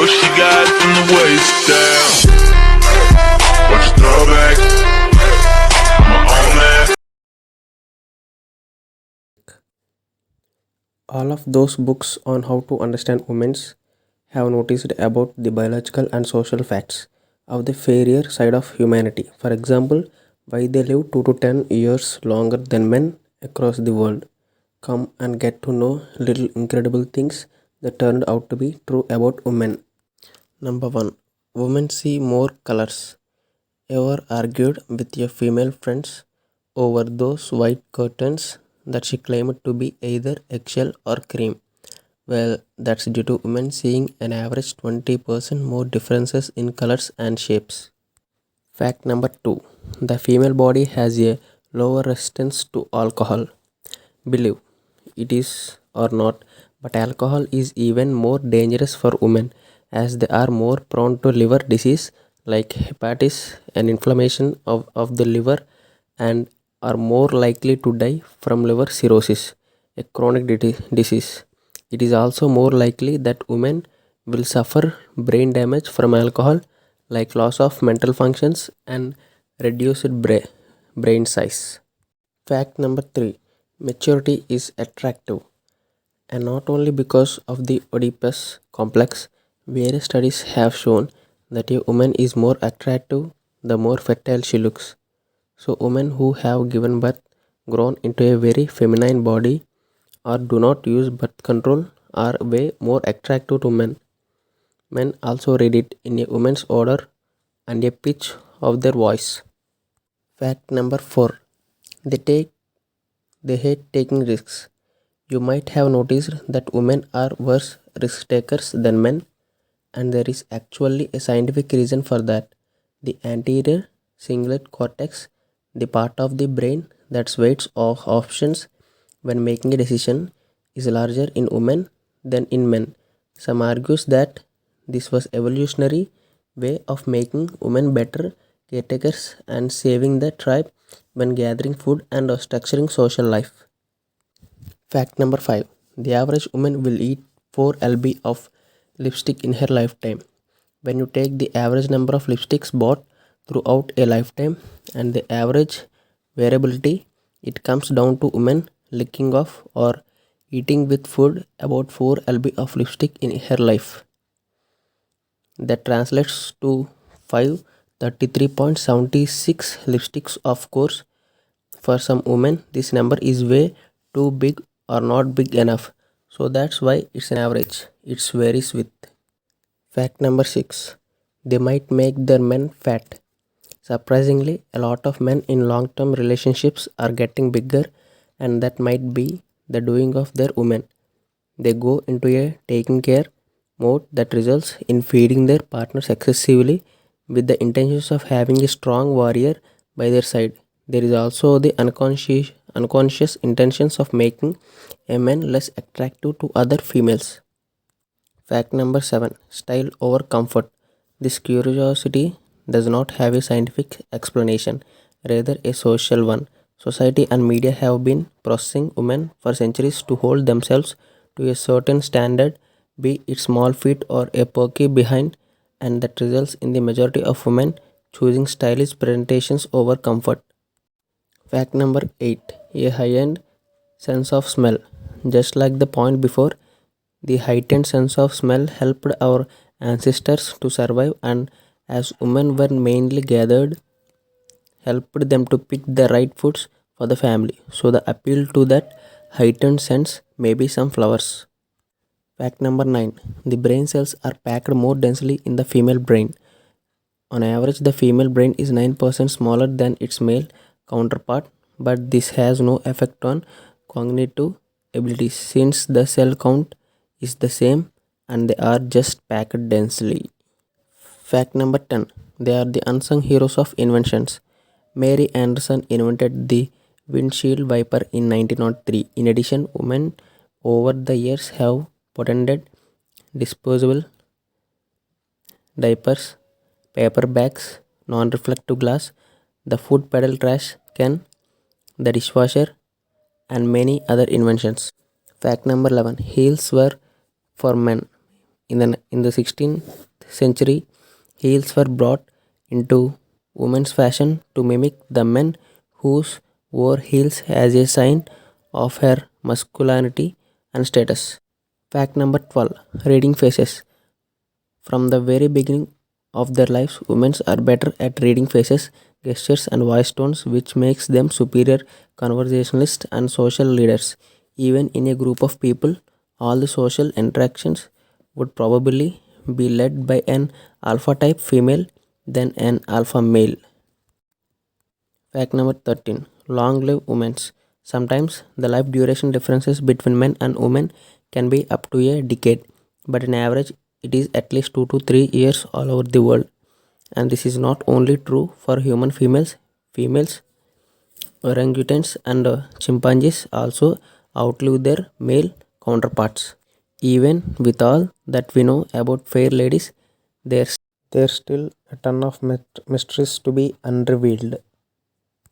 she got from the waist down. Watch it throw back. I'ma own that. All of those books on how to understand women have noticed about the biological and social facts of the fairer side of humanity. For example, why they live 2 to 10 years longer than men across the world. Come and get to know little incredible things that turned out to be true about women. Number 1. Women see more colors. Ever argued with your female friends over those white curtains that she claimed to be either eggshell or cream? Well, that's due to women seeing an average 20% more differences in colors and shapes. Fact number 2. The female body has a lower resistance to alcohol. Believe it is or not, but alcohol is even more dangerous for women as they are more prone to liver disease like hepatitis and inflammation of the liver and are more likely to die from liver cirrhosis, a chronic disease. It is also more likely that women will suffer brain damage from alcohol like loss of mental functions and reduced brain size. Fact number 3. Maturity is attractive, and not only because of the Oedipus complex. Various studies have shown that a woman is more attractive the more fertile she looks. So, women who have given birth, grown into a very feminine body, or do not use birth control are way more attractive to men. Men also read it in a woman's odor and a pitch of their voice. Fact number 4. They take they hate taking risks. You might have noticed that women are worse risk takers than men, and there is actually a scientific reason for that. The anterior cingulate cortex, the part of the brain that weighs off options when making a decision, is larger in women than in men. Some argues that this was evolutionary way of making women better caretakers and saving the tribe when gathering food and structuring social life. Fact number 5. The average woman will eat 4 lb of lipstick in her lifetime. When you take the average number of lipsticks bought throughout a lifetime and the average variability, it comes down to women licking off or eating with food about 4 lb of lipstick in her life. That translates to 533.76 lipsticks. Of course, for some women, this number is way too big or not big enough. So that's why it's an average. It varies with. Fact number 6. They might make their men fat. Surprisingly, a lot of men in long term relationships are getting bigger, and that might be the doing of their women. They go into a taking care mode that results in feeding their partners excessively with the intentions of having a strong warrior by their side. There is also the unconscious intentions of making a man less attractive to other females. Fact number 7. Style over comfort. This curiosity does not have a scientific explanation, rather a social one. Society and media have been processing women for centuries to hold themselves to a certain standard, be it small feet or a perky behind, and that results in the majority of women choosing stylish presentations over comfort. Fact number 8. A high-end sense of smell. Just like the point before, the heightened sense of smell helped our ancestors to survive, and as women were mainly gathered, helped them to pick the right foods for the family. So the appeal to that heightened sense may be some flowers. Fact number 9. The brain cells are packed more densely in the female brain. On average, the female brain is 9% smaller than its male counterpart, but this has no effect on cognitive abilities since the cell count is the same and they are just packed densely. Fact number 10. They are the unsung heroes of inventions. Mary Anderson invented the windshield wiper in 1903. In addition, women over the years have patented disposable diapers, paper bags, non-reflective glass, the food pedal trash can, the dishwasher, and many other inventions. Fact number 11. Heels were for men. In the 16th century, heels were brought into women's fashion to mimic the men who wore heels as a sign of her masculinity and status. Fact number 12. Reading faces. From the very beginning of their lives, women are better at reading faces, gestures, and voice tones, which makes them superior conversationalists and social leaders. Even in a group of people, all the social interactions would probably be led by an alpha type female than an alpha male. Fact number 13. Long live women. Sometimes the life duration differences between men and women can be up to a decade, but on average, it is at least 2 to 3 years all over the world. And this is not only true for human females, orangutans, and chimpanzees also outlive their male counterparts. Even with all that we know about fair ladies, there's still a ton of mysteries to be unrevealed.